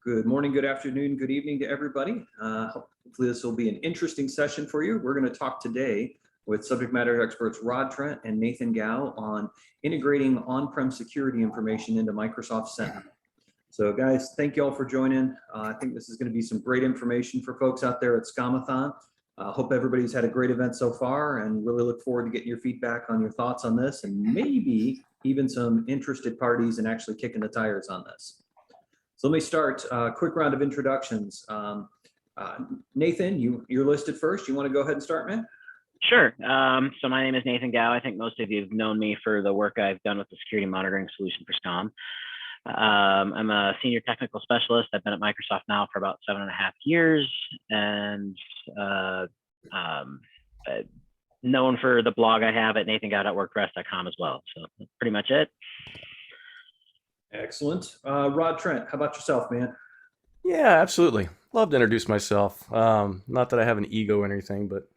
Good morning, good afternoon, good evening to everybody. Hopefully this will be an interesting session for you. We're going to talk today with subject matter experts Rod Trent and Nathan Gao on integrating on-prem security information into Microsoft Sentinel. So guys, thank you all for joining. I think this is going to be some great information for folks out there at SCOM-a-thon. Hope everybody's had a great event so far and really look forward to getting your feedback on your thoughts on this and maybe even some interested parties in actually kicking the tires on this. So let me start, quick round of introductions. Nathan, you're listed first. You want to go ahead and start, man? Sure. So my name is Nathan Gao. I think most of you have known me for the work I've done with the security monitoring solution for SCOM. I'm a senior technical specialist. I've been at Microsoft now for about 7.5 years, and known for the blog I have at nathangao.wordpress.com as well. So that's pretty much it. Excellent. Rod Trent, how about yourself, man? Yeah, absolutely. Love to introduce myself. Not that I have an ego or anything, but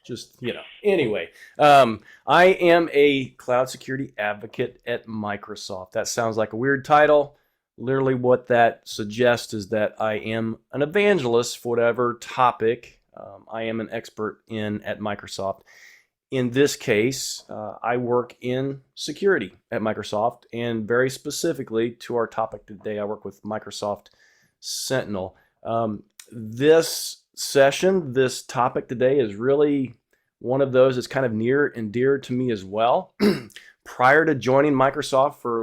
just, Anyway, I am a cloud security advocate at Microsoft. That sounds like a weird title. Literally what that suggests is that I am an evangelist for whatever topic I am an expert in at Microsoft. In this case, I work in security at Microsoft, and very specifically to our topic today, I work with Microsoft Sentinel. This session, this topic today is really one of those that's kind of near and dear to me as well. Prior to joining Microsoft for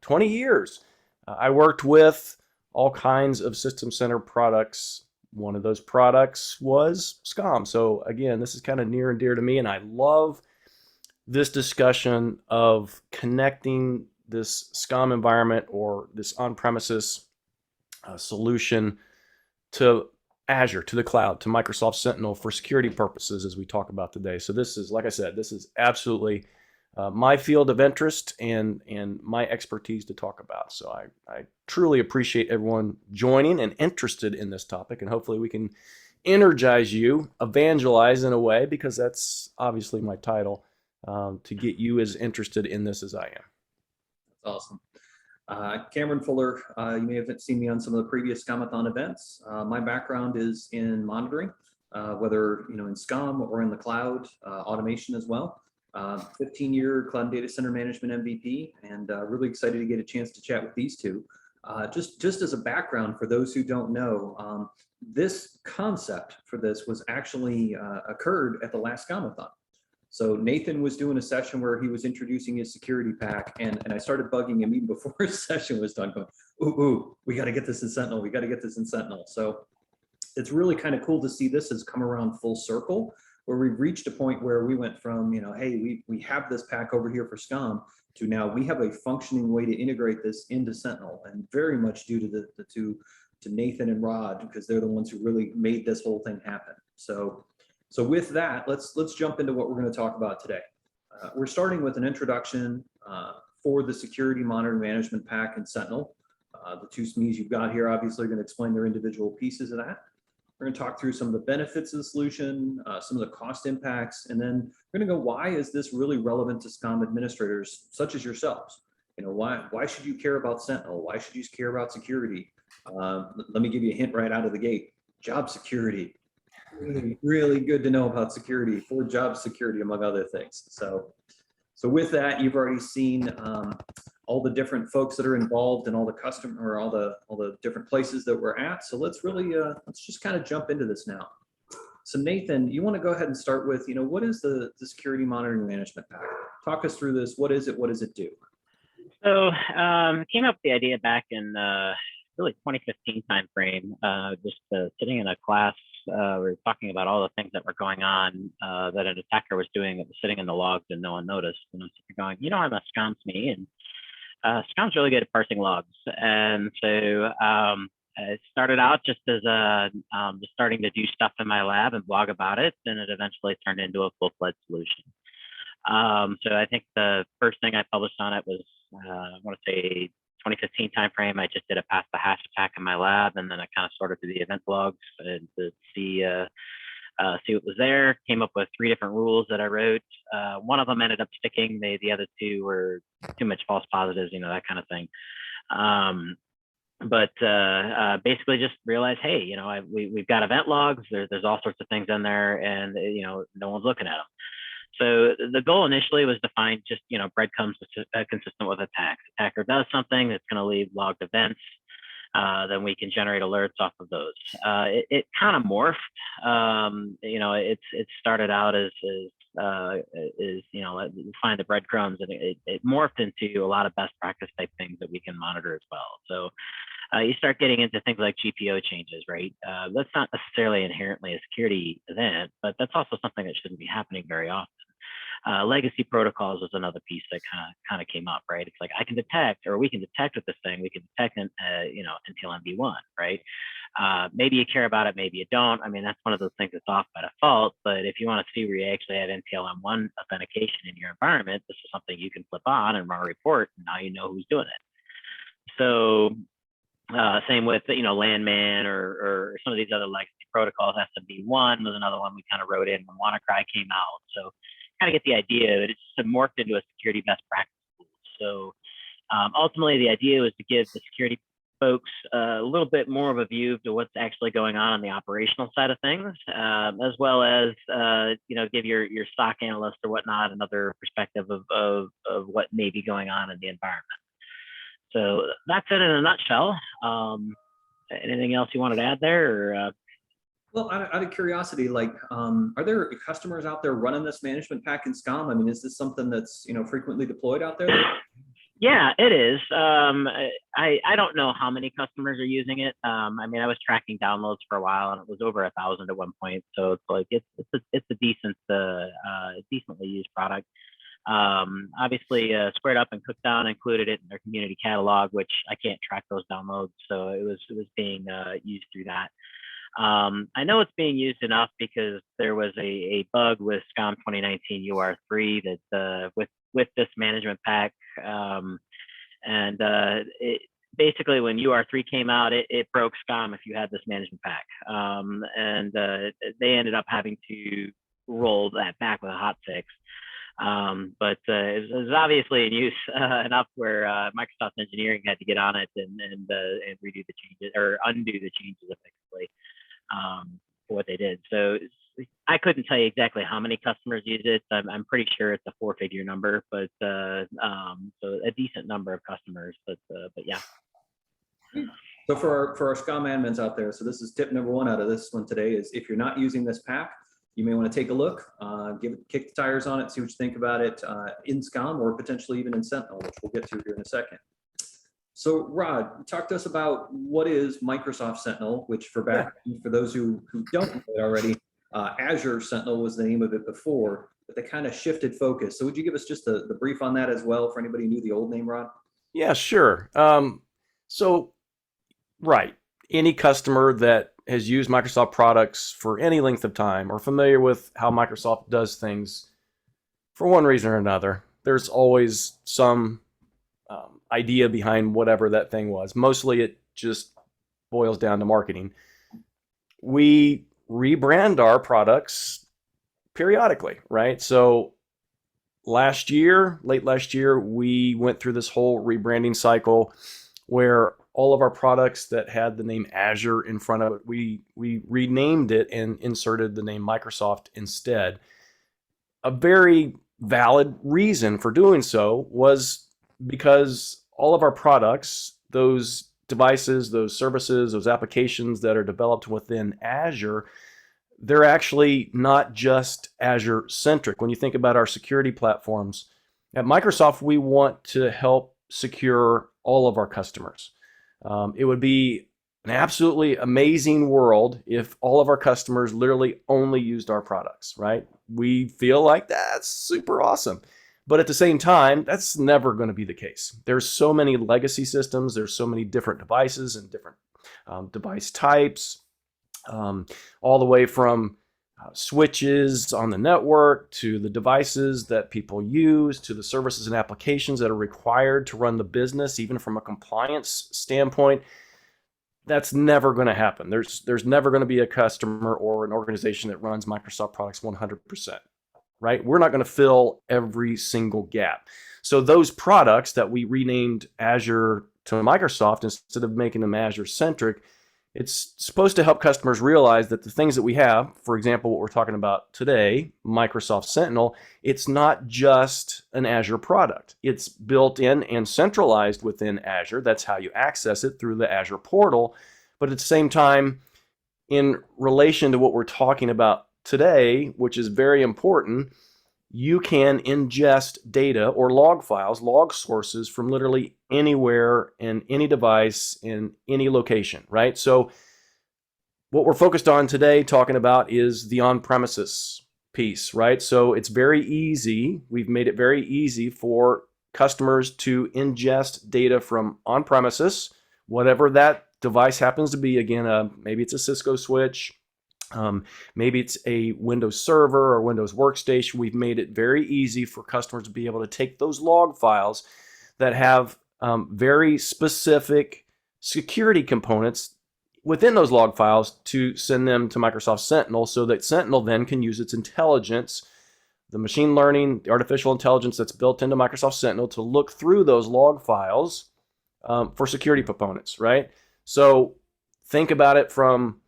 20 years, I worked with all kinds of System Center products. One of those products was SCOM. So again, this is kind of near and dear to me, and I love this discussion of connecting this SCOM environment or this on-premises solution to Azure, to the cloud, to Microsoft Sentinel for security purposes as we talk about today. So this is, like I said, this is absolutely my field of interest and my expertise to talk about. So I truly appreciate everyone joining and interested in this topic, and hopefully we can energize you, evangelize in a way, because that's obviously my title, to get you as interested in this as I am. That's awesome. Cameron Fuller, you may have seen me on some of the previous SCOM-a-thon events. My background is in monitoring, whether in SCOM or in the cloud, automation as well. 15-year cloud data center management MVP, and really excited to get a chance to chat with these two. Just as a background for those who don't know, this concept for this was actually occurred at the last SCOM-a-thon. So Nathan was doing a session where he was introducing his security pack, and I started bugging him even before his session was done, going, ooh, we got to get this in Sentinel. We got to get this in Sentinel. So it's really kind of cool to see this has come around full circle, where we've reached a point where we went from, hey, we have this pack over here for SCOM, to now we have a functioning way to integrate this into Sentinel, and very much due to the two, to Nathan and Rod, because they're the ones who really made this whole thing happen. So with that, let's jump into what we're going to talk about today. We're starting with an introduction for the security monitoring management pack in Sentinel. The two SMEs you've got here obviously are going to explain their individual pieces of that. We're going to talk through some of the benefits of the solution, some of the cost impacts, and then we're going to go, why is this really relevant to SCOM administrators such as yourselves? Why should you care about Sentinel? Why should you care about security? Let me give you a hint right out of the gate. Job security. Really, really good to know about security for job security, among other things. So with that, you've already seen all the different folks that are involved and all the different places that we're at. So let's really let's just kind of jump into this now. So Nathan, you want to go ahead and start with, what is the security monitoring management pack? Talk us through this. What is it? What does it do? So came up with the idea back in really 2015 timeframe, just sitting in a class. We were talking about all the things that were going on that an attacker was doing that was sitting in the logs and no one noticed. And I was going, I'm a SCOM SME, and SCOM's really good at parsing logs. And so it started out just as just starting to do stuff in my lab and blog about it. Then it eventually turned into a full-fledged solution. So I think the first thing I published on it was, I want to say 2015 timeframe. I just did a pass the hash attack in my lab, and then I kind of sorted through the event logs and to see what was there. Came up with 3 different rules that I wrote. One of them ended up sticking. The other 2 were too much false positives, that kind of thing. but basically just realize, hey, we've got event logs. There's all sorts of things in there, and no one's looking at them. So the goal initially was to find just breadcrumbs consistent with attacks. Attacker does something that's going to leave logged events. Then we can generate alerts off of those. It kind of morphed. It started out as find the breadcrumbs, and it morphed into a lot of best practice type things that we can monitor as well. So you start getting into things like GPO changes, right? That's not necessarily inherently a security event, but that's also something that shouldn't be happening very often. Legacy protocols was another piece that kind of came up, right? It's like I can detect, or we can detect with this thing. We can detect, until MB1, right? Maybe you care about it, maybe you don't. I mean, that's one of those things that's off by default. But if you want to see where you actually have NTLM1 authentication in your environment, this is something you can flip on and run a report, and now you know who's doing it. So same with Landman or some of these other legacy protocols. SMB1 was another one we kind of wrote in when WannaCry came out. So kind of get the idea that it's just morphed into a security best practice tool. So ultimately, the idea was to give the security folks a little bit more of a view to what's actually going on the operational side of things, as well as give your SOC analyst or whatnot another perspective of what may be going on in the environment. So that's it in a nutshell. Anything else you wanted to add there? Or, Well, out of curiosity, are there customers out there running this management pack in SCOM? I mean, is this something that's frequently deployed out there? Yeah, it is. I don't know how many customers are using it. I mean, I was tracking downloads for a while, and it was over 1,000 at one point. So it's like it's a decently used product. Obviously, Squared Up and Cookdown included it in their community catalog, which I can't track those downloads, so it was being used through that. I know it's being used enough because there was a bug with SCOM 2019 UR3 that with this management pack, it basically when UR3 came out, it broke SCOM if you had this management pack, they ended up having to roll that back with a hot fix. But it was obviously in use enough where Microsoft engineering had to get on it and redo the changes or undo the changes effectively for what they did. So I couldn't tell you exactly how many customers use it. I'm pretty sure it's a 4-figure number, but so a decent number of customers. But yeah. So for our SCOM admins out there, so this is tip number 1 out of this one today is if you're not using this pack, you may want to take a look, kick the tires on it, see what you think about it in SCOM or potentially even in Sentinel, which we'll get to here in a second. So Rod, talk to us about what is Microsoft Sentinel, which for those who don't know it already, Azure Sentinel was the name of it before, but they kind of shifted focus. So would you give us just the brief on that as well for anybody who knew the old name, Rod? Yeah, sure. Right. Any customer that has used Microsoft products for any length of time or familiar with how Microsoft does things for one reason or another, there's always some idea behind whatever that thing was. Mostly it just boils down to marketing. We rebrand our products periodically, right? So late last year, we went through this whole rebranding cycle where all of our products that had the name Azure in front of it, we renamed it and inserted the name Microsoft instead. A very valid reason for doing so was because all of our products, those devices, those services, those applications that are developed within Azure, they're actually not just Azure centric. When you think about our security platforms, at Microsoft, we want to help secure all of our customers. It would be an absolutely amazing world if all of our customers literally only used our products, right? We feel like that's super awesome. But at the same time, that's never going to be the case. There's so many legacy systems. There's so many different devices and different device types, all the way from switches on the network to the devices that people use to the services and applications that are required to run the business, even from a compliance standpoint. That's never going to happen. There's never going to be a customer or an organization that runs Microsoft products 100%, right? We're not going to fill every single gap. So those products that we renamed Azure to Microsoft instead of making them Azure centric. It's supposed to help customers realize that the things that we have, for example, what we're talking about today, Microsoft Sentinel, it's not just an Azure product. It's built in and centralized within Azure. That's how you access it, through the Azure portal. But at the same time, in relation to what we're talking about today, which is very important, you can ingest data or log files, log sources from literally anywhere in any device in any location, right? So what we're focused on today talking about is the on-premises piece, right? So it's very easy. We've made it very easy for customers to ingest data from on-premises, whatever that device happens to be. Again, maybe it's a Cisco switch, maybe it's a Windows server or Windows workstation. We've made it very easy for customers to be able to take those log files that have very specific security components within those log files to send them to Microsoft Sentinel, so that Sentinel then can use its intelligence, the machine learning, the artificial intelligence that's built into Microsoft Sentinel, to look through those log files for security components, right? So think about it from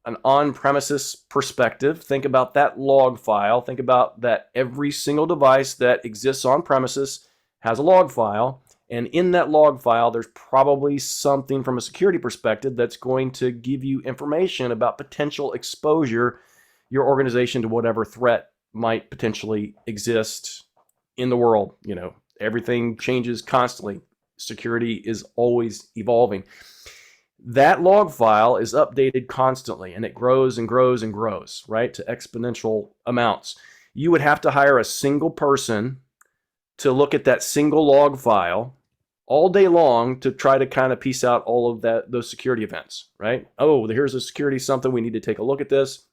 an on-premises perspective. Think about that log file. Think about that every single device that exists on premises has a log file. And in that log file, there's probably something from a security perspective that's going to give you information about potential exposure, your organization, to whatever threat might potentially exist in the world. You know, everything changes constantly. Security is always evolving. That log file is updated constantly, and it grows and grows and grows, right, to exponential amounts. You would have to hire a single person to look at that single log file all day long to try to kind of piece out all of those security events, right? Oh, here's a security something. We need to take a look at this.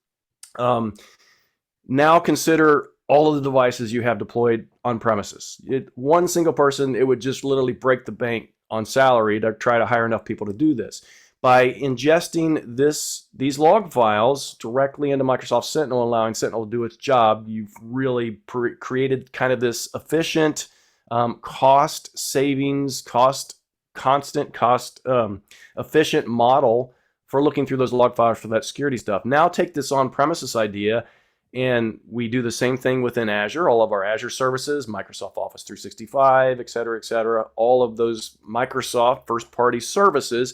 Now consider all of the devices you have deployed on premises. One single person, it would just literally break the bank on salary to try to hire enough people to do this. By ingesting these log files directly into Microsoft Sentinel, allowing Sentinel to do its job, you've really created kind of this efficient, cost savings, efficient model for looking through those log files for that security stuff. Now take this on-premises idea, and we do the same thing within Azure. All of our Azure services, Microsoft Office 365, et cetera, all of those Microsoft first-party services,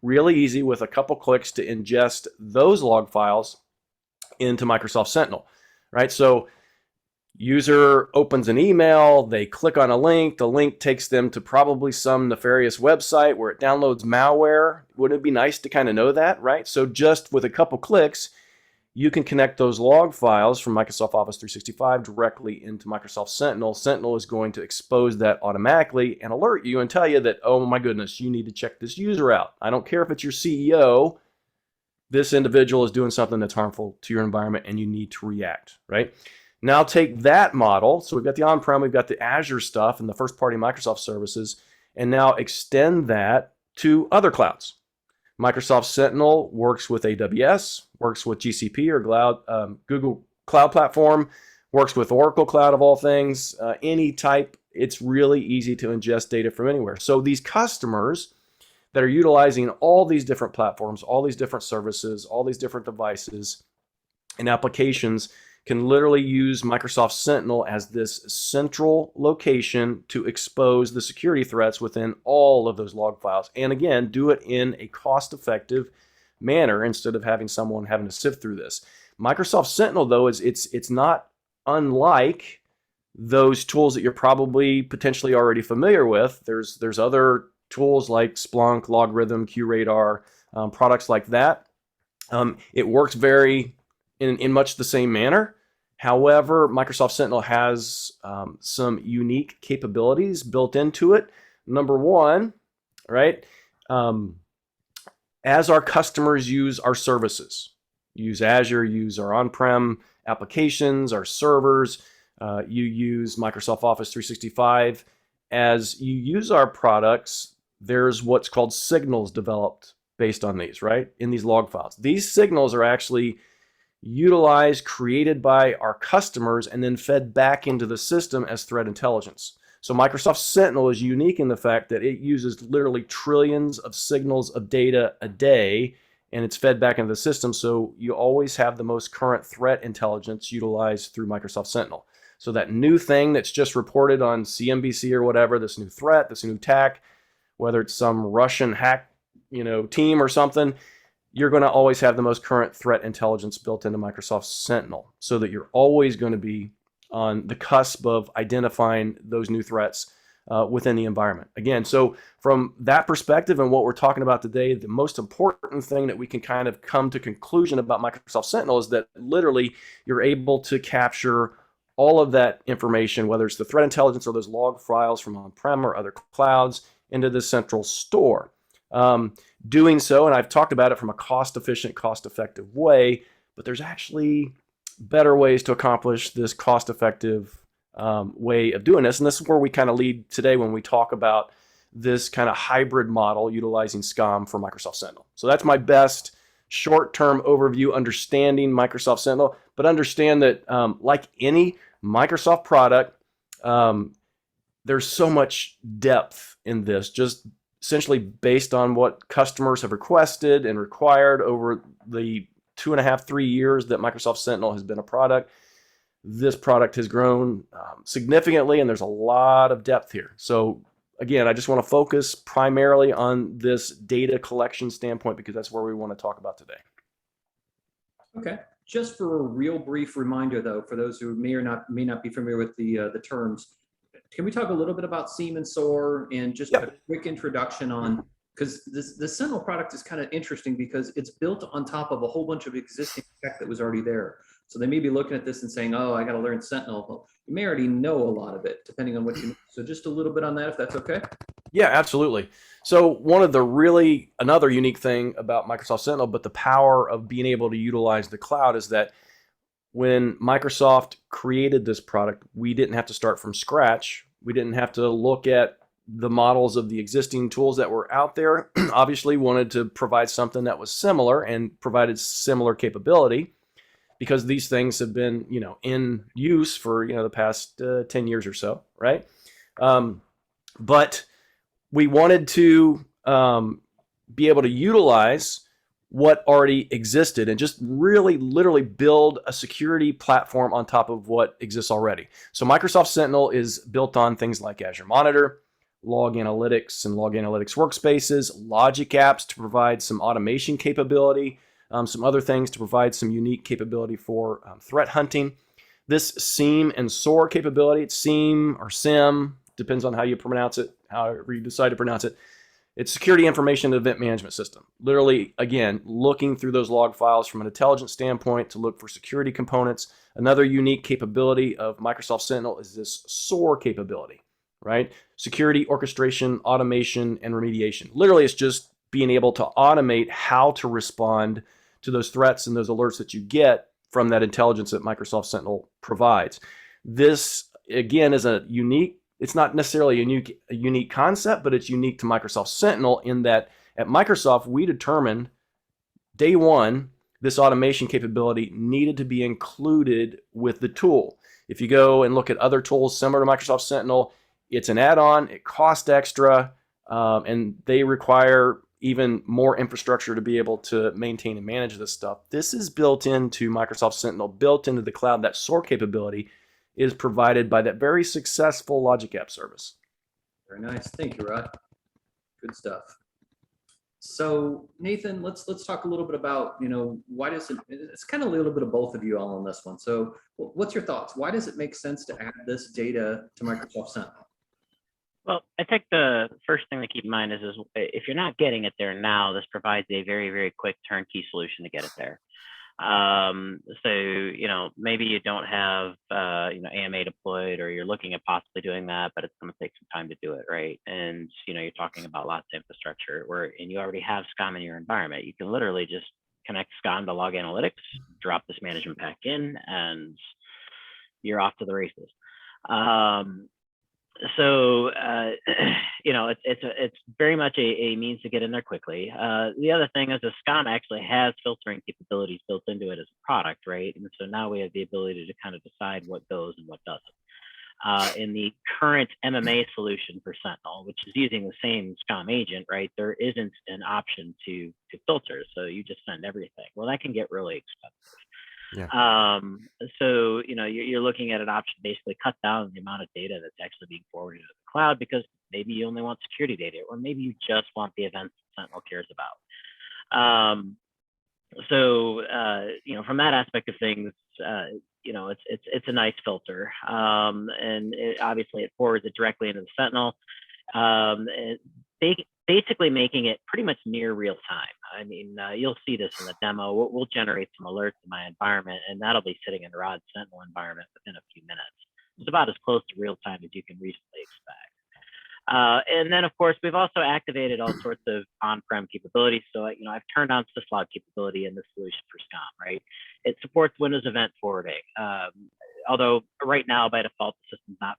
really easy with a couple clicks to ingest those log files into Microsoft Sentinel, right? So user opens an email, they click on a link, the link takes them to probably some nefarious website where it downloads malware. Wouldn't it be nice to kind of know that, right? So just with a couple clicks, you can connect those log files from Microsoft Office 365 directly into Microsoft Sentinel. Sentinel is going to expose that automatically and alert you and tell you that, oh my goodness, you need to check this user out. I don't care if it's your CEO, this individual is doing something that's harmful to your environment and you need to react, right? Now take that model, so we've got the on-prem, we've got the Azure stuff and the first-party Microsoft services, and now extend that to other clouds. Microsoft Sentinel works with AWS, works with GCP or Google Cloud Platform, works with Oracle Cloud of all things, any type. It's really easy to ingest data from anywhere. So these customers that are utilizing all these different platforms, all these different services, all these different devices and applications can literally use Microsoft Sentinel as this central location to expose the security threats within all of those log files. And again, do it in a cost-effective manner instead of having someone having to sift through this. Microsoft Sentinel, though, it's not unlike those tools that you're probably potentially already familiar with. There's other tools like Splunk, Logarithm, QRadar, products like that. It works in much the same manner. However, Microsoft Sentinel has some unique capabilities built into it. Number one, right? As our customers use our services, use Azure, use our on-prem applications, our servers, you use Microsoft Office 365. As you use our products, there's what's called signals developed based on these, right? In these log files. These signals are actually utilized, created by our customers, and then fed back into the system as threat intelligence. So Microsoft Sentinel is unique in the fact that it uses literally trillions of signals of data a day, and it's fed back into the system. So you always have the most current threat intelligence utilized through Microsoft Sentinel. So that new thing that's just reported on CNBC or whatever, this new threat, this new attack, whether it's some Russian hack, team or something, you're going to always have the most current threat intelligence built into Microsoft Sentinel, so that you're always going to be on the cusp of identifying those new threats within the environment. Again, so from that perspective and what we're talking about today, the most important thing that we can kind of come to conclusion about Microsoft Sentinel is that literally you're able to capture all of that information, whether it's the threat intelligence or those log files from on-prem or other clouds, into the central store. Doing so, and I've talked about it from a cost-efficient, cost-effective way, but there's actually better ways to accomplish this cost-effective way of doing this. And this is where we kind of lead today when we talk about this kind of hybrid model utilizing SCOM for Microsoft Sentinel. So that's my best short-term overview, understanding Microsoft Sentinel, but understand that like any Microsoft product, there's so much depth in this, just essentially based on what customers have requested and required over the 2.5, 3 years that Microsoft Sentinel has been a product. This product has grown significantly, and there's a lot of depth here. So again, I just want to focus primarily on this data collection standpoint because that's where we want to talk about today. Okay. Just for a real brief reminder, though, for those who may not be familiar with the terms, can we talk a little bit about SIEM and SOAR and just a quick introduction on, because the Sentinel product is kind of interesting because it's built on top of a whole bunch of existing tech that was already there. So they may be looking at this and saying, oh, I got to learn Sentinel. Well, you may already know a lot of it, depending on what you know. So just a little bit on that, if that's okay. Yeah, absolutely. So one of another unique thing about Microsoft Sentinel, but the power of being able to utilize the cloud is that when Microsoft created this product, we didn't have to start from scratch. We didn't have to look at the models of the existing tools that were out there. Obviously wanted to provide something that was similar and provided similar capability, because these things have been, in use for, the past 10 years or so, right? But we wanted to be able to utilize what already existed and just really literally build a security platform on top of what exists already. So Microsoft Sentinel is built on things like Azure Monitor, log analytics and log analytics workspaces, logic apps to provide some automation capability, some other things to provide some unique capability for threat hunting. This SIEM and SOAR capability, it's SIEM or SIM, depends on how you pronounce it, however you decide to pronounce it. It's security information and event management system. Literally, again, looking through those log files from an intelligence standpoint to look for security components. Another unique capability of Microsoft Sentinel is this SOAR capability, right? Security, orchestration, automation, and remediation. Literally, it's just being able to automate how to respond to those threats and those alerts that you get from that intelligence that Microsoft Sentinel provides. This, again, is it's not necessarily a unique concept, but it's unique to Microsoft Sentinel in that at Microsoft, we determined day one, this automation capability needed to be included with the tool. If you go and look at other tools similar to Microsoft Sentinel, it's an add-on, it costs extra, and they require even more infrastructure to be able to maintain and manage this stuff. This is built into Microsoft Sentinel, built into the cloud. That SOAR capability is provided by that very successful Logic App service. Very nice. Thank you, Rod. Good stuff. So Nathan, let's talk a little bit about, why does it's kind of a little bit of both of you all on this one. So what's your thoughts? Why does it make sense to add this data to Microsoft Sentinel? Well, I think the first thing to keep in mind is if you're not getting it there now, this provides a very, very quick turnkey solution to get it there. So, maybe you don't have, AMA deployed, or you're looking at possibly doing that, but it's going to take some time to do it, right? And, you're talking about lots of infrastructure and you already have SCOM in your environment. You can literally just connect SCOM to log analytics, drop this management pack in, and you're off to the races. So it's very much a means to get in there quickly. The other thing is the SCOM actually has filtering capabilities built into it as a product, right? And so now we have the ability to kind of decide what goes and what doesn't. In the current MMA solution for Sentinel, which is using the same SCOM agent, right, there isn't an option to filter. So you just send everything. Well, that can get really expensive. Yeah. So, you're looking at an option to basically cut down the amount of data that's actually being forwarded to the cloud, because maybe you only want security data, or maybe you just want the events that Sentinel cares about. From that aspect of things, it's a nice filter, and obviously it forwards it directly into the Sentinel, basically making it pretty much near real time. I mean, you'll see this in the demo. We'll generate some alerts in my environment, and that'll be sitting in Rod's Sentinel environment within a few minutes. It's about as close to real time as you can reasonably expect. And then, of course, we've also activated all sorts of on-prem capabilities. So, I've turned on syslog capability in the solution for SCOM, right? It supports Windows event forwarding. Although right now, by default, the system's not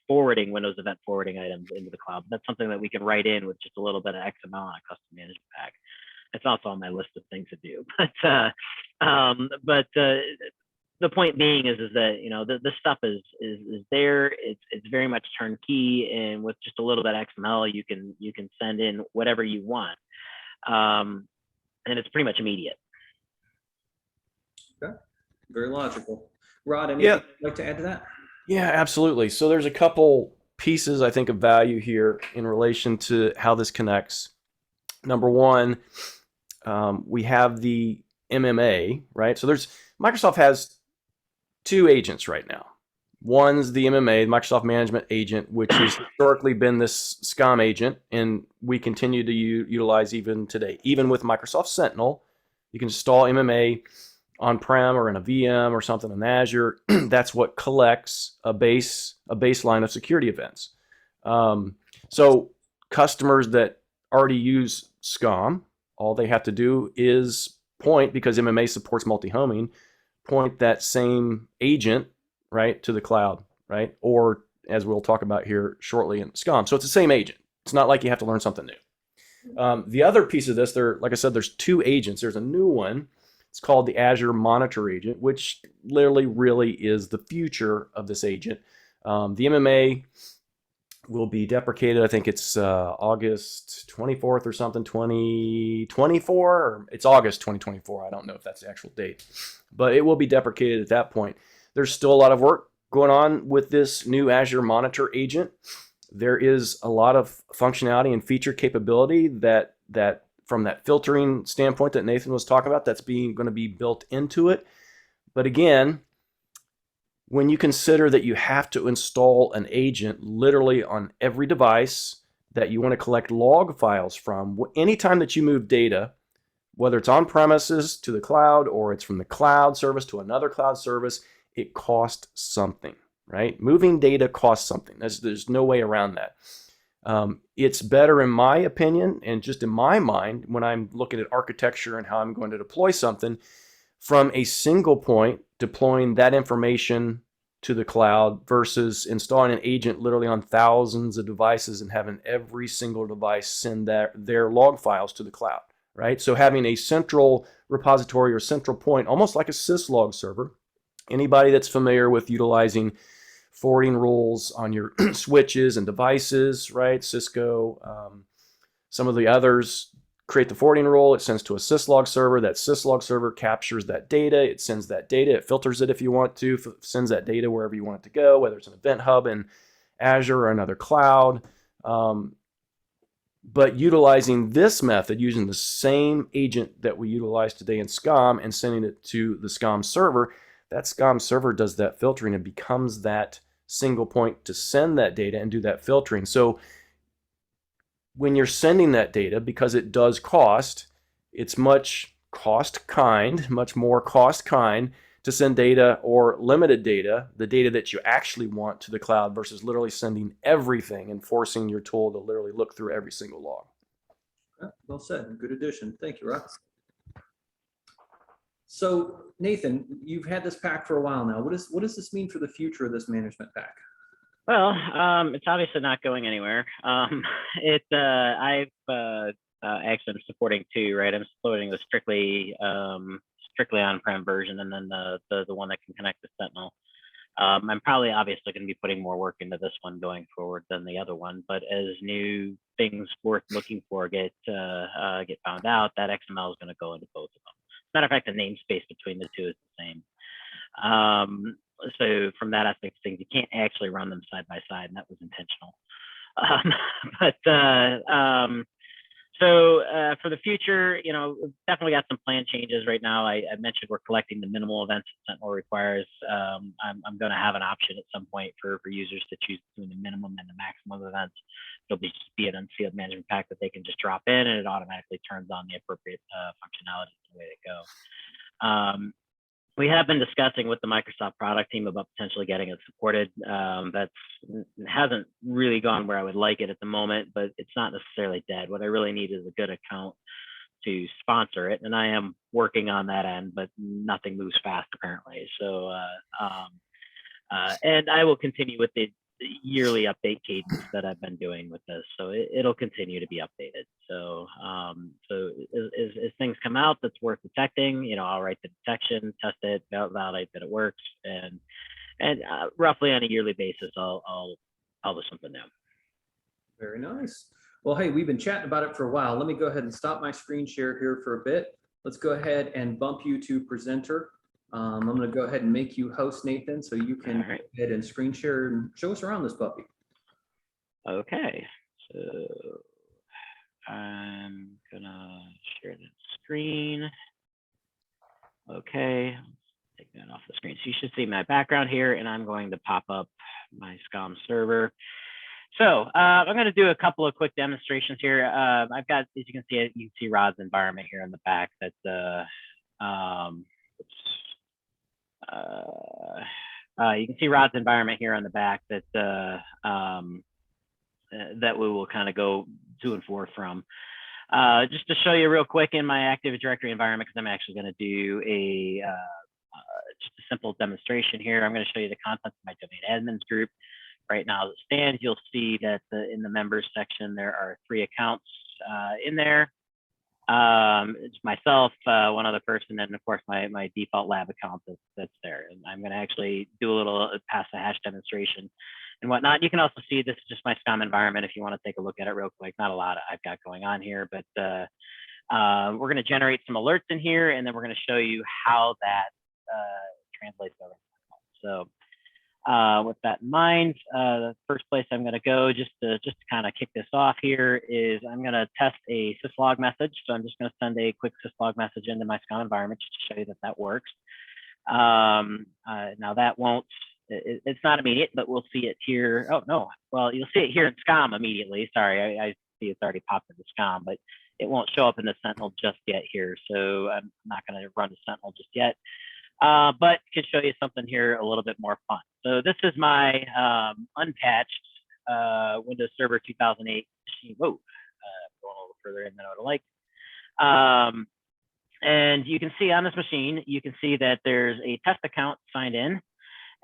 forwarding Windows event forwarding items into the cloud. That's something that we can write in with just a little bit of XML on a custom management pack. It's also on my list of things to do. But the point being is that the stuff is there. It's very much turnkey, and with just a little bit of XML, you can send in whatever you want, and it's pretty much immediate. Okay, very logical. Rod, anything you'd like to add to that? Yeah, absolutely. So there's a couple pieces I think of value here in relation to how this connects. Number one, we have the MMA, right? So Microsoft has two agents right now. One's the MMA, Microsoft Management Agent, which has historically been this SCOM agent, and we continue to utilize even today. Even with Microsoft Sentinel, you can install MMA on-prem or in a VM or something in Azure. That's what collects a baseline of security events. So customers that already use SCOM, all they have to do is point, because MMA supports multi-homing, point that same agent, right, to the cloud, right? Or as we'll talk about here shortly in SCOM. So it's the same agent. It's not like you have to learn something new. The other piece of this, like I said, there's two agents. There's a new one. It's called the Azure Monitor Agent, which literally really is the future of this agent. The MMA will be deprecated. I think it's August 24th or something, 2024. Or it's August 2024. I don't know if that's the actual date, but it will be deprecated at that point. There's still a lot of work going on with this new Azure Monitor Agent. There is a lot of functionality and feature capability that from that filtering standpoint that Nathan was talking about, that's going to be built into it. But again, when you consider that you have to install an agent literally on every device that you want to collect log files from, anytime that you move data, whether it's on premises to the cloud or it's from the cloud service to another cloud service, it costs something, right? Moving data costs something. There's no way around that. It's better, in my opinion, and just in my mind, when I'm looking at architecture and how I'm going to deploy something, from a single point, deploying that information to the cloud versus installing an agent literally on thousands of devices and having every single device send their log files to the cloud, right? So having a central repository or central point, almost like a syslog server. Anybody that's familiar with utilizing forwarding rules on your switches and devices, right? Cisco, some of the others create the forwarding rule. It sends to a syslog server. That syslog server captures that data. It sends that data. It filters it if you want to, sends that data wherever you want it to go, whether it's an event hub in Azure or another cloud. But utilizing this method, using the same agent that we utilize today in SCOM and sending it to the SCOM server, that SCOM server does that filtering and becomes that single point to send that data and do that filtering. So when you're sending that data, because it does cost, it's much more cost kind to send data or limited data, the data that you actually want, to the cloud versus literally sending everything and forcing your tool to literally look through every single log. Well said. Good addition. Thank you, Ross. So Nathan, you've had this pack for a while now. What does this mean for the future of this management pack? Well, it's obviously not going anywhere. I've actually I'm supporting two, right? I'm supporting the strictly on-prem version, and then the one that can connect to Sentinel. I'm probably obviously going to be putting more work into this one going forward than the other one, but as new things worth looking for get found out, that XML is going to go into both of them. As a matter of fact, the namespace between the two is the same. So from that aspect of things, you can't actually run them side by side, and that was intentional. So for the future, you know, we've definitely got some plan changes right now. I mentioned we're collecting the minimal events that Sentinel requires. I'm going to have an option at some point for users to choose between the minimum and the maximum events. It'll be an unsealed management pack that they can just drop in, and it automatically turns on the appropriate functionality the way they go. We have been discussing with the Microsoft product team about potentially getting it supported. That hasn't really gone where I would like it at the moment, but it's not necessarily dead. What I really need is a good account to sponsor it, and I am working on that end, but nothing moves fast apparently. So, and I will continue with the yearly update cadence that I've been doing with this, so it'll continue to be updated. So as things come out that's worth detecting, you know, I'll write the detection, test it, validate that it works, and roughly on a yearly basis I'll publish something new. Very nice. Well, hey, we've been chatting about it for a while. Let me go ahead and stop my screen share here for a bit. Let's go ahead and bump you to presenter. I'm going to go ahead and make you host, Nathan, so you can go ahead and screen share and show us around this puppy. Okay, so I'm gonna share the screen. Okay, take that off the screen. So you should see my background here, and I'm going to pop up my SCOM server. So I'm going to do a couple of quick demonstrations here. I've got, as you can see Rod's environment here in the back. That you can see Rod's environment here on the back that that we will kind of go to and forth from. Just to show you real quick in my Active Directory environment, because I'm actually going to do a just a simple demonstration here. I'm going to show you the contents of my domain admins group. Right now, as it stands, you'll see that in the members section, there are 3 accounts in there. It's myself, one other person, and of course my default lab account that's there. And I'm going to actually do a little pass the hash demonstration and whatnot. You can also see this is just my SCOM environment if you want to take a look at it real quick. Not a lot I've got going on here, but we're going to generate some alerts in here, and then we're going to show you how that translates over. So with that in mind, the first place I'm going to go just to kind of kick this off here is I'm going to test a syslog message. So I'm just going to send a quick syslog message into my SCOM environment just to show you that that works. Now that won't, it's not immediate, but we'll see it here. Oh no, well, you'll see it here in SCOM immediately. Sorry, I see it's already popped into SCOM, but it won't show up in the Sentinel just yet here. So I'm not going to run the Sentinel just yet. But can show you something here a little bit more fun. So this is my unpatched Windows Server 2008 machine. Whoa, going a little further in than I would like. And you can see on this machine, you can see that there's a test account signed in.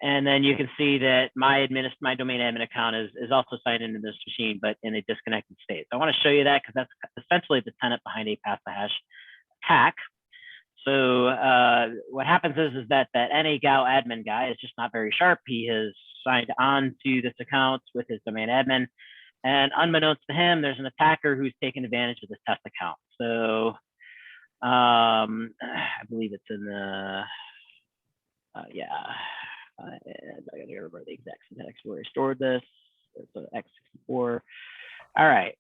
And then you can see that my domain admin account is also signed into this machine, but in a disconnected state. So I want to show you that because that's essentially the tenant behind a pass the hash attack. So what happens is that NA-GAU admin guy is just not very sharp. He has signed on to this account with his domain admin, and unbeknownst to him, there's an attacker who's taken advantage of this test account. So I believe it's in the yeah. I gotta remember the exact syntax where I stored this. It's an x64. All right,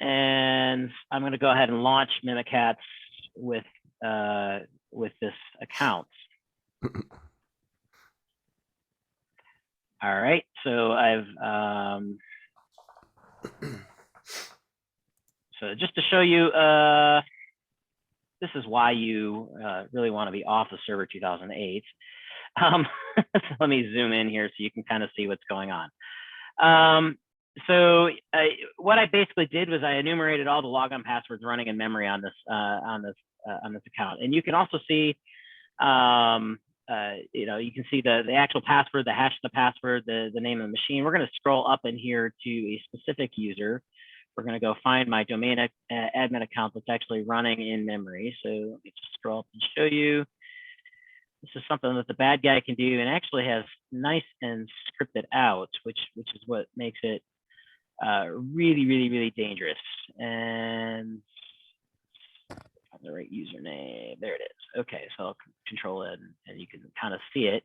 and I'm going to go ahead and launch Mimikatz with this account. All right, so I've so just to show you, this is why you really want to be off of Server 2008. So let me zoom in here so you can kind of see what's going on. So what I basically did was I enumerated all the logon passwords running in memory on this account, and you can also see, you know, you can see the actual password, the hash of the password, the name of the machine. We're going to scroll up in here to a specific user. We're going to go find my domain admin account that's actually running in memory. So let me just scroll up and show you. This is something that the bad guy can do and actually has nice and scripted out, which is what makes it really, really, really dangerous. And the right username, there it is. Okay, so I'll control it and you can kind of see it.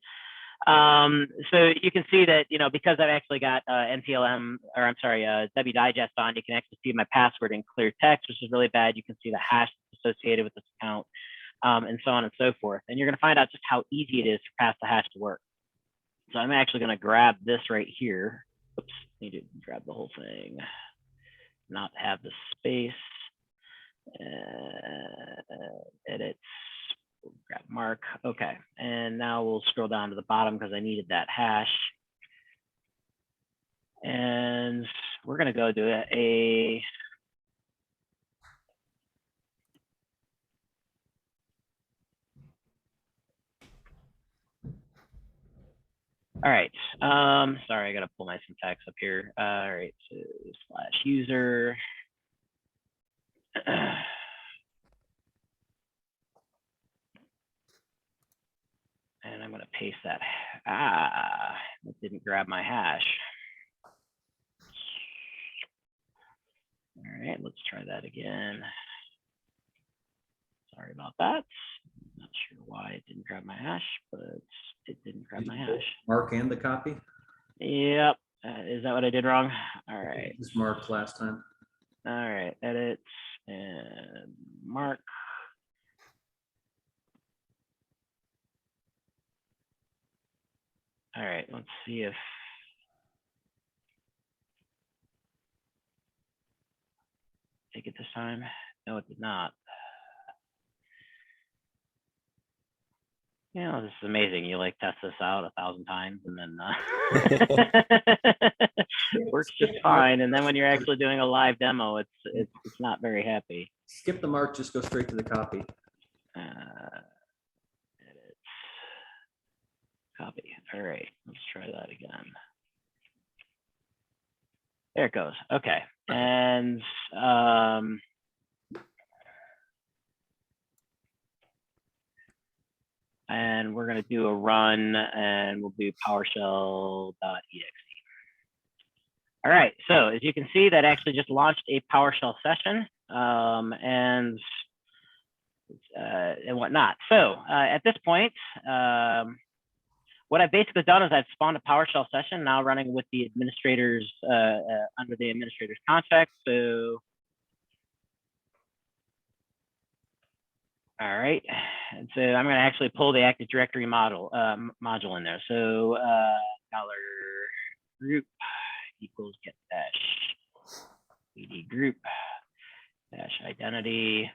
So you can see that, because I've actually got NTLM, or I'm sorry, W Digest on, you can actually see my password in clear text, which is really bad. You can see the hash associated with this account, and so on and so forth. And you're going to find out just how easy it is for pass the hash to work. So I'm actually going to grab this right here. Oops, need to grab the whole thing, not have the space. Edit, grab mark. Okay, and now we'll scroll down to the bottom because I needed that hash. And we're going to go do a all right. Sorry, I got to pull my syntax up here. All right, so /user. And I'm going to paste that. It didn't grab my hash. All right, let's try that again. Sorry about that. Not sure why it didn't grab my hash, but it didn't grab my hash. Mark and the copy? Yep. Is that what I did wrong? All right. It was marked last time. All right, edit and mark. All right, let's see if take it this time. No, it did not. This is amazing. You test this out 1,000 times and then it works just fine. And then when you're actually doing a live demo, it's not very happy. Skip the mark, just go straight to the copy. Edit, copy. All right, let's try that again. There it goes. Okay, and we're going to do a run, and we'll do PowerShell.exe. All right, so as you can see, that actually just launched a PowerShell session and whatnot. So at this point, what I've basically done is I've spawned a PowerShell session now running with the administrators under the administrator's contract. So, all right, and so I'm going to actually pull the Active Directory module in there. So $group equals get dash ed group dash identity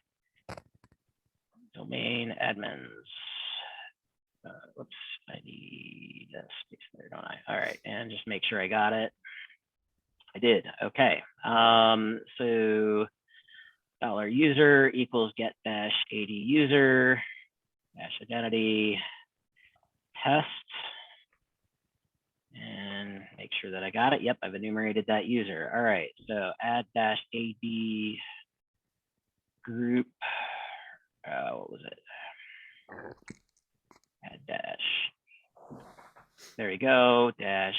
domain admins. Whoops, I need a space there, don't I? All right, and just make sure I got it. I did. Okay. So $user equals get dash ad user dash identity test, and make sure that I got it. Yep, I've enumerated that user. All right, so add dash ad group. What was it? Add dash. There we go. Dash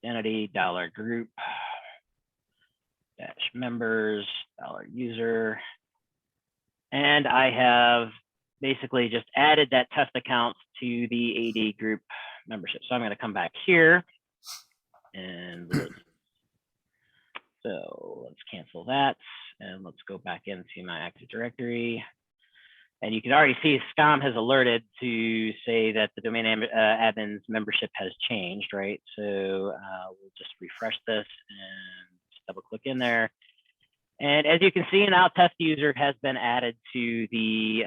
identity $group dash members $user, and I have basically just added that test account to the AD group membership. So I'm going to come back here and so let's cancel that and let's go back into my Active Directory. And you can already see SCOM has alerted to say that the domain admin's membership has changed, right? So we'll just refresh this and double click in there. And as you can see now, test user has been added to the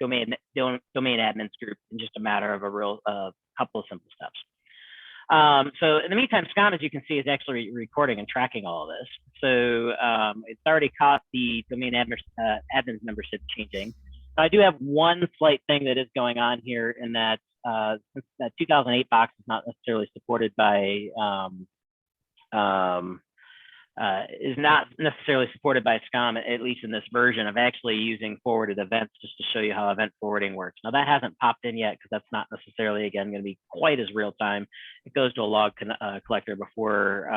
domain admins group in just a matter of a couple of simple steps. So in the meantime, SCOM, as you can see, is actually recording and tracking all of this. So it's already caught the domain admins membership changing. I do have one slight thing that is going on here in that since that 2008 box is not necessarily supported by is not necessarily supported by SCOM, at least in this version, of actually using forwarded events, just to show you how event forwarding works. Now that hasn't popped in yet because that's not necessarily, again, going to be quite as real time. It goes to a log collector before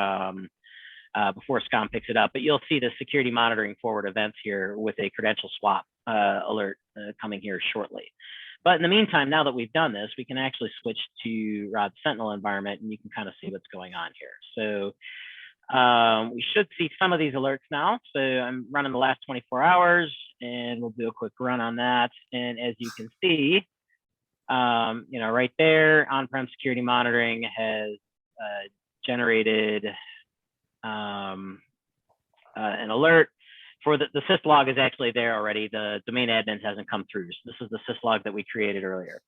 SCOM picks it up, but you'll see the security monitoring forward events here with a credential swap alert coming here shortly. But in the meantime, now that we've done this, we can actually switch to Rod's Sentinel environment, and you can kind of see what's going on here. So we should see some of these alerts now. So I'm running the last 24 hours, and we'll do a quick run on that. And as you can see, right there, on-prem security monitoring has generated an alert for the syslog is actually there already. The domain admins hasn't come through. So this is the syslog that we created earlier.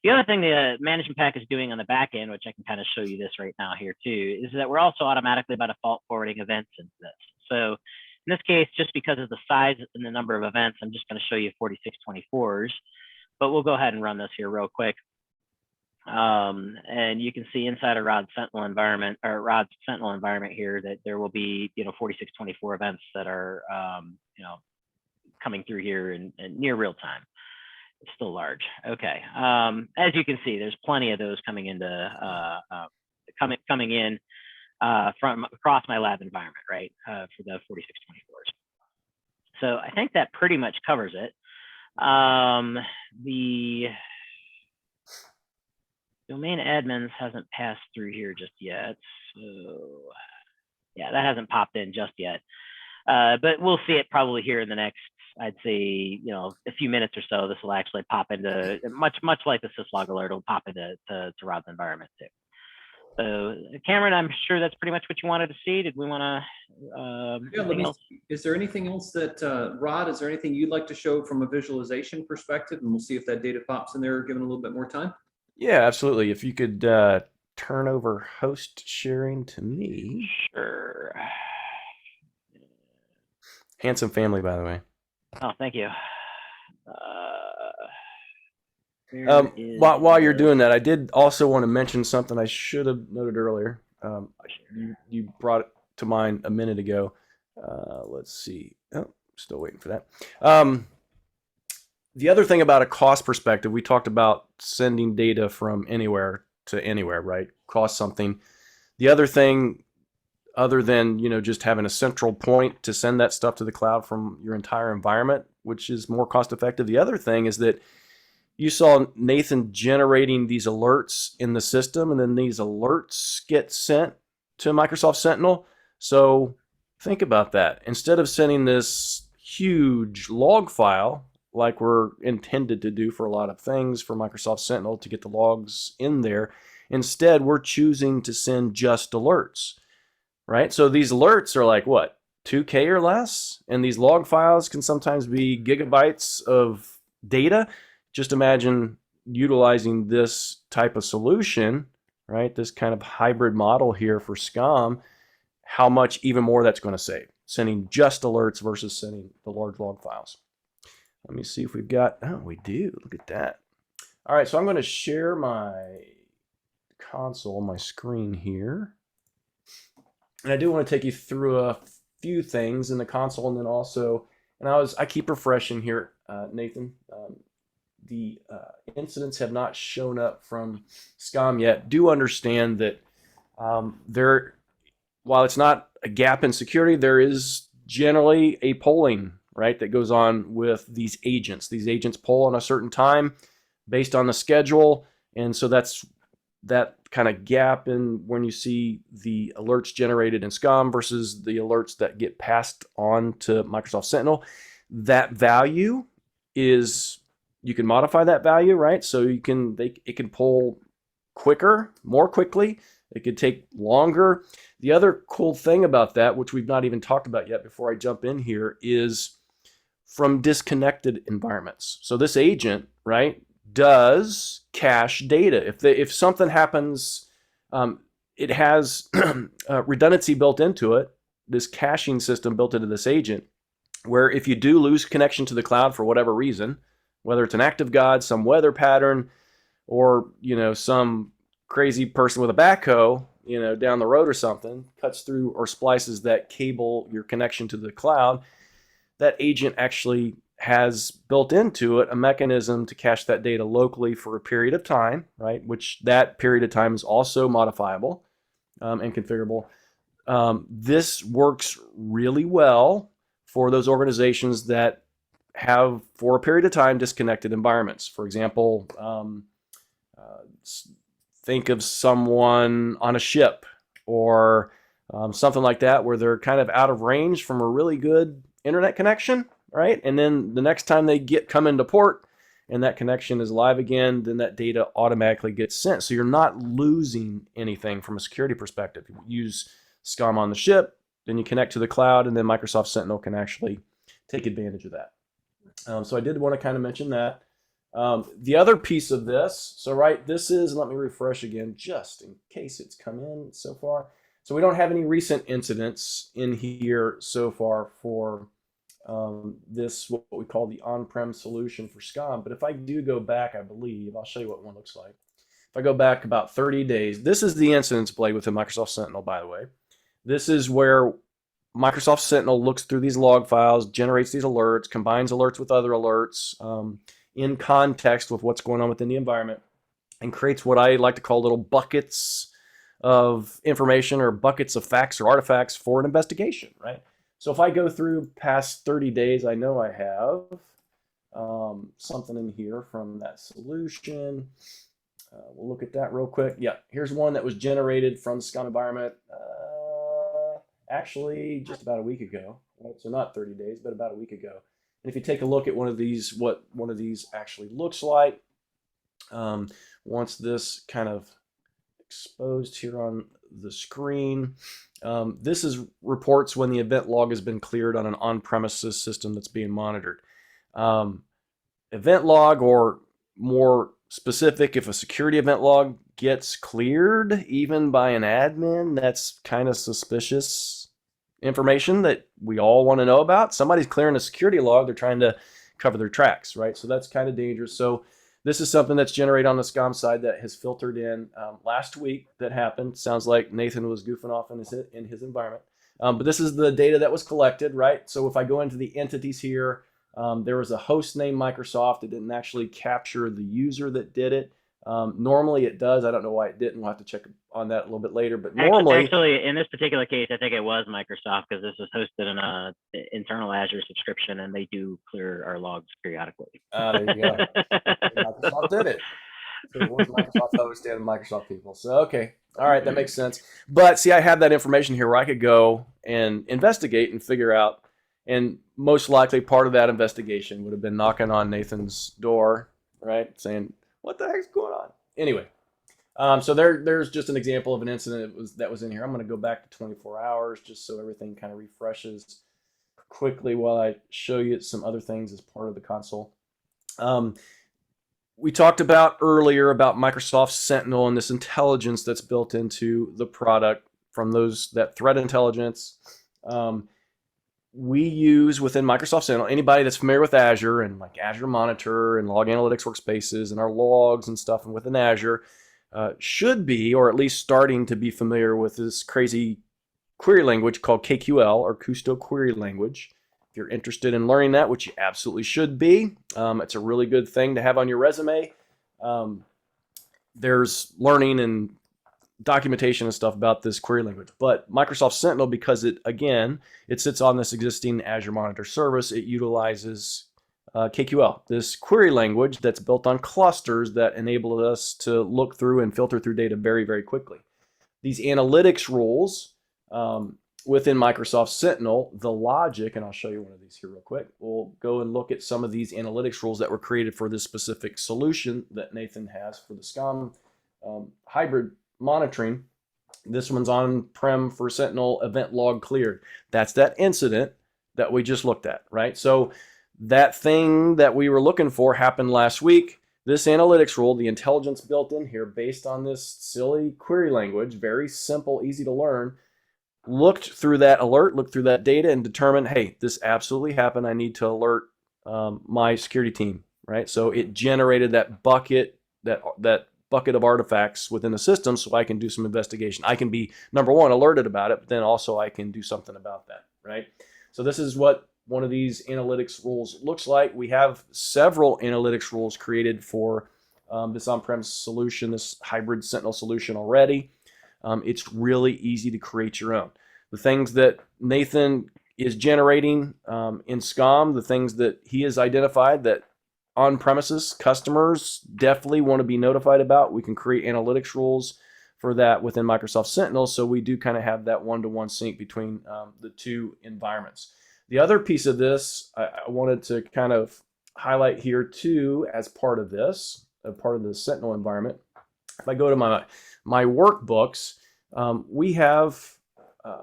The other thing the management pack is doing on the back end, which I can kind of show you this right now here too, is that we're also automatically by default forwarding events into this. So in this case, just because of the size and the number of events, I'm just going to show you 4624s, but we'll go ahead and run this here real quick. And you can see inside of Rod's Sentinel environment here that there will be 4624 events that are coming through here in near real time. It's still large. Okay. As you can see, there's plenty of those coming into coming in from across my lab environment, right? For the 4624s. So I think that pretty much covers it. The domain admins hasn't passed through here just yet. So yeah, that hasn't popped in just yet. But we'll see it probably here in the next, I'd say, a few minutes or so. This will actually pop into, much like the syslog alert, will pop into Rod's environment too. So Cameron, I'm sure that's pretty much what you wanted to see. Did we want to, is there anything else that, Rod, is there anything you'd like to show from a visualization perspective? And we'll see if that data pops in there, given a little bit more time. Yeah, absolutely. If you could turn over host sharing to me. Sure. Handsome family, by the way. Oh, thank you. While you're doing that, I did also want to mention something I should have noted earlier. You brought it to mind a minute ago. Let's see. Oh, still waiting for that. The other thing about a cost perspective, we talked about sending data from anywhere to anywhere, right? Cost something. The other thing, other than just having a central point to send that stuff to the cloud from your entire environment, which is more cost effective. The other thing is that you saw Nathan generating these alerts in the system, and then these alerts get sent to Microsoft Sentinel. So think about that. Instead of sending this huge log file, like we're intended to do for a lot of things for Microsoft Sentinel to get the logs in there, instead we're choosing to send just alerts, right? So these alerts are like what, 2K or less? And these log files can sometimes be gigabytes of data. Just imagine utilizing this type of solution, right? This kind of hybrid model here for SCOM, how much even more that's going to save, sending just alerts versus sending the large log files. Let me see if we've got, oh, we do. Look at that. All right, so I'm going to share my console, my screen here. And I do want to take you through a few things in the console, and then also, and I keep refreshing here, Nathan. The incidents have not shown up from SCOM yet. Do understand that while it's not a gap in security, there is generally a polling, right, that goes on with these agents. These agents poll on a certain time based on the schedule, and so that's that kind of gap in when you see the alerts generated in SCOM versus the alerts that get passed on to Microsoft Sentinel. That value is, you can modify that value, right? So it can pull quicker, more quickly. It could take longer. The other cool thing about that, which we've not even talked about yet before I jump in here, is from disconnected environments. So this agent, right, does cache data. If something happens, it has redundancy built into it, this caching system built into this agent, where if you do lose connection to the cloud for whatever reason, whether it's an act of God, some weather pattern, or some crazy person with a backhoe, down the road or something, cuts through or splices that cable, your connection to the cloud, that agent actually has built into it a mechanism to cache that data locally for a period of time, right? Which that period of time is also modifiable and configurable. This works really well for those organizations that have, for a period of time, disconnected environments. For example, think of someone on a ship or something like that where they're kind of out of range from a really good internet connection, right? And then the next time they come into port and that connection is live again, then that data automatically gets sent. So you're not losing anything from a security perspective. You use SCOM on the ship, then you connect to the cloud, and then Microsoft Sentinel can actually take advantage of that. So I did want to kind of mention that. The other piece of this, so right, this is, let me refresh again, just in case it's come in so far. So we don't have any recent incidents in here so far for this, what we call the on-prem solution for SCOM. But if I do go back, I believe, I'll show you what one looks like. If I go back about 30 days, this is the Incidence Blade within Microsoft Sentinel, by the way. This is where Microsoft Sentinel looks through these log files, generates these alerts, combines alerts with other alerts in context with what's going on within the environment, and creates what I like to call little buckets of information or buckets of facts or artifacts for an investigation, right? So if I go through past 30 days, I know I have something in here from that solution. We'll look at that real quick. Yeah, here's one that was generated from the SCOM environment actually just about a week ago. Right? So not 30 days, but about a week ago. And if you take a look at one of these, what one of these actually looks like, once this kind of exposed here on the screen, this is reports when the event log has been cleared on an on-premises system that's being monitored. Event log, or more specific, if a security event log gets cleared even by an admin, that's kind of suspicious information that we all want to know about. Somebody's clearing a security log, they're trying to cover their tracks, right? So that's kind of dangerous. So this is something that's generated on the SCOM side that has filtered in last week. That happened. Sounds like Nathan was goofing off in his environment. But this is the data that was collected, right? So if I go into the entities here, there was a host named Microsoft. It didn't actually capture the user that did it. Normally it does. I don't know why it didn't. We'll have to check on that a little bit later. But normally, actually, in this particular case, I think it was Microsoft, because this was hosted in a internal Azure subscription, and they do clear our logs periodically. There you go. Microsoft did it. So it was Microsoft host and Microsoft people. So okay, all right, that makes sense. But see, I have that information here where I could go and investigate and figure out. And most likely, part of that investigation would have been knocking on Nathan's door, right, saying, "What the heck's going on?" Anyway, so there's just an example of an incident that was in here. I'm going to go back to 24 hours just so everything kind of refreshes quickly while I show you some other things as part of the console. We talked about earlier about Microsoft Sentinel and this intelligence that's built into the product from that threat intelligence. We use within Microsoft Sentinel, anybody that's familiar with Azure and like Azure Monitor and Log Analytics Workspaces and our logs and stuff, and within Azure should be, or at least starting to be familiar with this crazy query language called KQL, or Custo Query Language. If you're interested in learning that, which you absolutely should be, it's a really good thing to have on your resume. There's learning and documentation and stuff about this query language. But Microsoft Sentinel, because it sits on this existing Azure Monitor service, it utilizes KQL, this query language that's built on clusters that enable us to look through and filter through data very, very quickly. These analytics rules within Microsoft Sentinel, the logic, and I'll show you one of these here real quick. We'll go and look at some of these analytics rules that were created for this specific solution that Nathan has for the SCOM hybrid monitoring. This one's on Prem for Sentinel event log cleared. That's that incident that we just looked at, right? So that thing that we were looking for happened last week. This analytics rule, the intelligence built in here based on this silly query language, very simple, easy to learn, looked through that alert, looked through that data and determined, hey, this absolutely happened. I need to alert my security team, right? So it generated that bucket, that bucket of artifacts within the system so I can do some investigation. I can be, number one, alerted about it, but then also I can do something about that, right? So this is what one of these analytics rules looks like. We have several analytics rules created for this on-prem solution, this hybrid Sentinel solution already. It's really easy to create your own. The things that Nathan is generating in SCOM, the things that he has identified that on-premises customers definitely want to be notified about, we can create analytics rules for that within Microsoft Sentinel. So we do kind of have that one-to-one sync between the two environments. The other piece of this I wanted to kind of highlight here too as part of this, part of the Sentinel environment. If I go to my workbooks, we have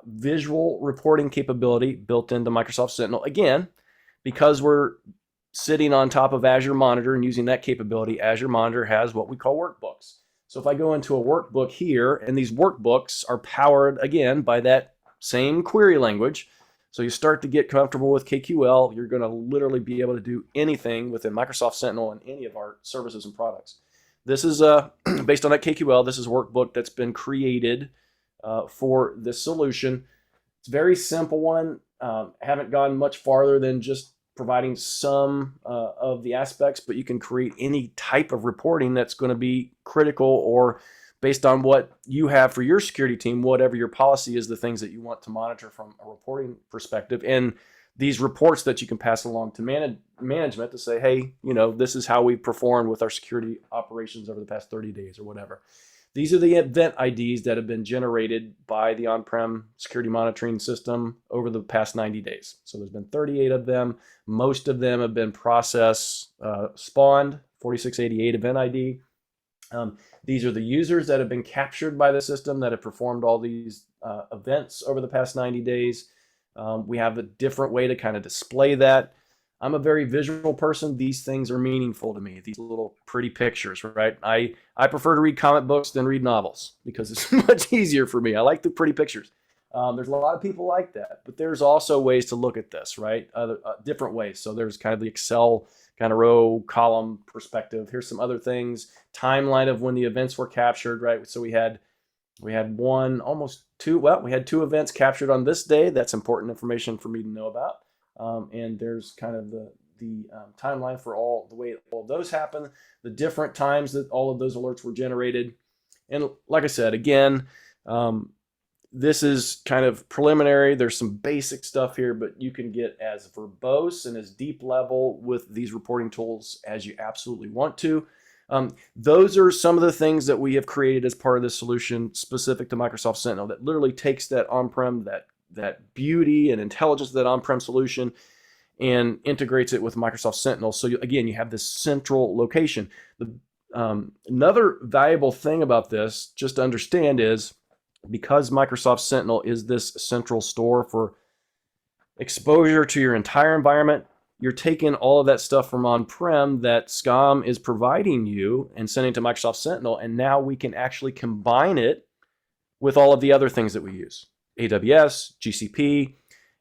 visual reporting capability built into Microsoft Sentinel. Again, because we're sitting on top of Azure Monitor and using that capability, Azure Monitor has what we call workbooks. So if I go into a workbook here, and these workbooks are powered again by that same query language. So you start to get comfortable with KQL, you're going to literally be able to do anything within Microsoft Sentinel and any of our services and products. This is based on that KQL. This is a workbook that's been created for this solution. It's a very simple one. Haven't gone much farther than just providing some of the aspects, but you can create any type of reporting that's going to be critical or based on what you have for your security team, whatever your policy is, the things that you want to monitor from a reporting perspective. And these reports that you can pass along to management to say, hey, this is how we performed with our security operations over the past 30 days or whatever. These are the event IDs that have been generated by the on-prem security monitoring system over the past 90 days. So there's been 38 of them. Most of them have been spawned, 4688 event ID. These are the users that have been captured by the system that have performed all these events over the past 90 days. We have a different way to kind of display that. I'm a very visual person. These things are meaningful to me, these little pretty pictures, right? I prefer to read comic books than read novels because it's much easier for me. I like the pretty pictures. There's a lot of people like that, but there's also ways to look at this, right? Different ways. So there's kind of the Excel kind of row column perspective. Here's some other things, timeline of when the events were captured, right? So we had we had two events captured on this day. That's important information for me to know about. And there's kind of the timeline for all the way all of those happen, the different times that all of those alerts were generated. And like I said, again, this is kind of preliminary. There's some basic stuff here, but you can get as verbose and as deep level with these reporting tools as you absolutely want to. Those are some of the things that we have created as part of this solution specific to Microsoft Sentinel that literally takes that on-prem, that beauty and intelligence of that on-prem solution and integrates it with Microsoft Sentinel. So again, you have this central location. Another valuable thing about this, just to understand, is because Microsoft Sentinel is this central store for exposure to your entire environment, you're taking all of that stuff from on-prem that SCOM is providing you and sending to Microsoft Sentinel, and now we can actually combine it with all of the other things that we use. AWS, GCP,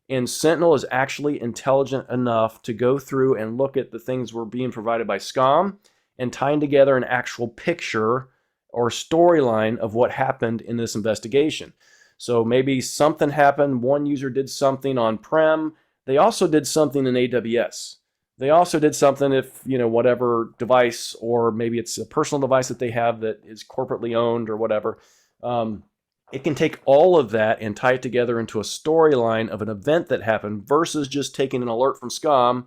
and Sentinel is actually intelligent enough to go through and look at the things we're being provided by SCOM and tying together an actual picture or storyline of what happened in this investigation. So maybe something happened, one user did something on-prem, they also did something in AWS. They also did something if, whatever device, or maybe it's a personal device that they have that is corporately owned or whatever. It can take all of that and tie it together into a storyline of an event that happened versus just taking an alert from SCOM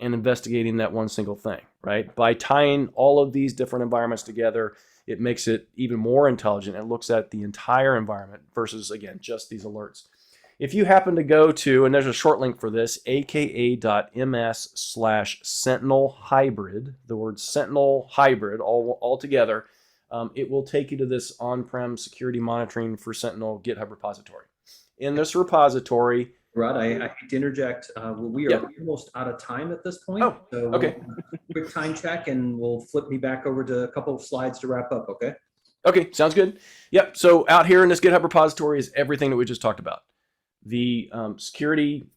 and investigating that one single thing, right? By tying all of these different environments together, it makes it even more intelligent. It looks at the entire environment versus, again, just these alerts. If you happen to go to, and there's a short link for this, aka.ms/Sentinel hybrid, the word Sentinel hybrid all together, it will take you to this on-prem security monitoring for Sentinel GitHub repository. In this repository, Rod, I hate to interject. We are almost out of time at this point. Oh, so okay. Quick time check, and we'll flip me back over to a couple of slides to wrap up, okay? Okay, sounds good. Yep, so out here in this GitHub repository is everything that we just talked about. The security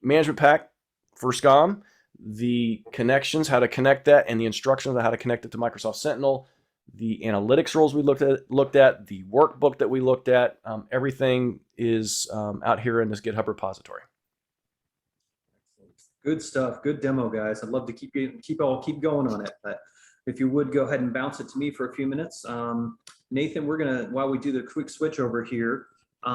management pack for SCOM, the connections, how to connect that, and the instructions on how to connect it to Microsoft Sentinel, the analytics roles we looked at, the workbook that we looked at. Everything is out here in this GitHub repository. Good stuff. Good demo, guys. I'd love to keep going on it, but if you would go ahead and bounce it to me for a few minutes. Nathan, we're gonna, while we do the quick switch over here, we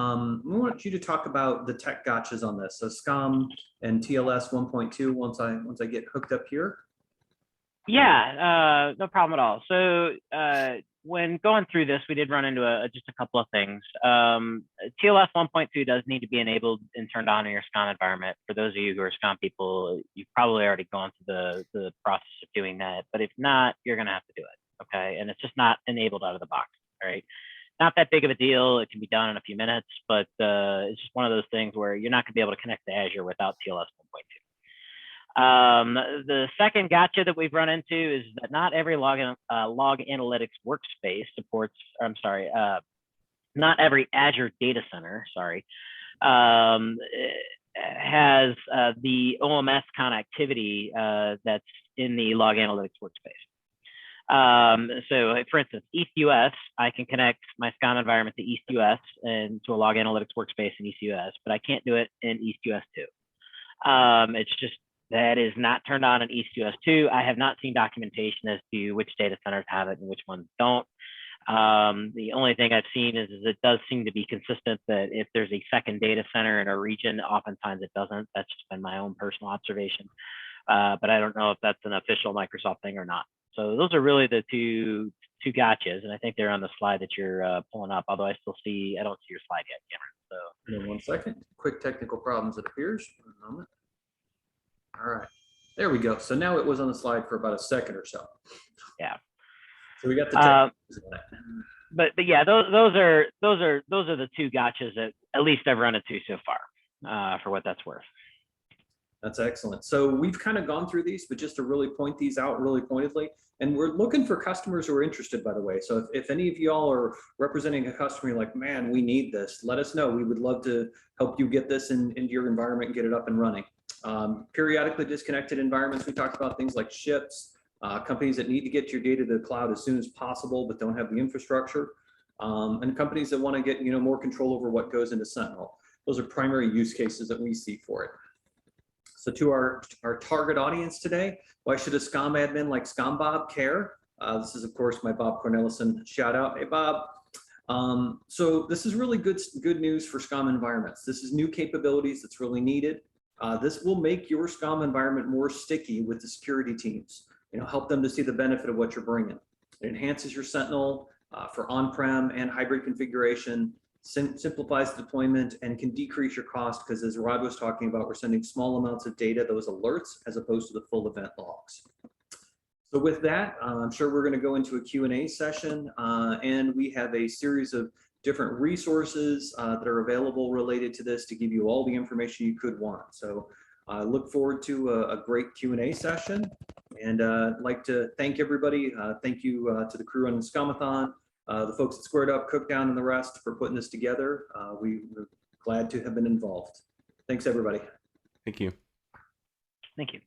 want you to talk about the tech gotchas on this. So SCOM and TLS 1.2 once I get hooked up here. Yeah, no problem at all. So when going through this, we did run into just a couple of things. TLS 1.2 does need to be enabled and turned on in your SCOM environment. For those of you who are SCOM people, you've probably already gone through the process of doing that. But if not, you're going to have to do it. Okay. And it's just not enabled out of the box. All right. Not that big of a deal. It can be done in a few minutes, but it's just one of those things where you're not going to be able to connect to Azure without TLS 1.2. The second gotcha that we've run into is that not every log analytics workspace supports, not every Azure data center, has the OMS connectivity that's in the log analytics workspace. So for instance, EastUS, I can connect my SCOM environment to EastUS and to a log analytics workspace in EastUS, but I can't do it in EastUS 2. It's just, that is not turned on in EastUS 2. I have not seen documentation as to which data centers have it and which ones don't. The only thing I've seen is it does seem to be consistent that if there's a second data center in a region, oftentimes it doesn't. That's just been my own personal observation. But I don't know if that's an official Microsoft thing or not. So those are really the two gotchas, and I think they're on the slide that you're pulling up, although I don't see your slide yet, Cameron. So 1 second, quick technical problems, it appears. 1 moment. All right, there we go. So now it was on the slide for about a second or so. Yeah. So we got the but yeah, those are the two gotchas that at least I've run into so far, for what that's worth. That's excellent. So we've kind of gone through these, but just to really point these out really pointedly, and we're looking for customers who are interested, by the way. So if any of y'all are representing a customer, you're like, man, we need this, let us know. We would love to help you get this into your environment and get it up and running. Periodically disconnected environments, we talked about things like ships, companies that need to get your data to the cloud as soon as possible, but don't have the infrastructure, and companies that want to get more control over what goes into Sentinel. Those are primary use cases that we see for it. So to our target audience today, why should a SCOM admin like SCOM Bob care? This is, of course, my Bob Cornelison shout out. Hey, Bob. So this is really good news for SCOM environments. This is new capabilities that's really needed. This will make your SCOM environment more sticky with the security teams. Help them to see the benefit of what you're bringing. It enhances your Sentinel for on-prem and hybrid configuration, simplifies the deployment, and can decrease your cost because, as Rod was talking about, we're sending small amounts of data, those alerts, as opposed to the full event logs. So with that, I'm sure we're going to go into a Q&A session, and we have a series of different resources that are available related to this to give you all the information you could want. So I look forward to a great Q&A session, and I'd like to thank everybody. Thank you to the crew on the SCOMathon, the folks at Squared Up, Cookdown, and the rest for putting this together. We're glad to have been involved. Thanks, everybody. Thank you. Thank you.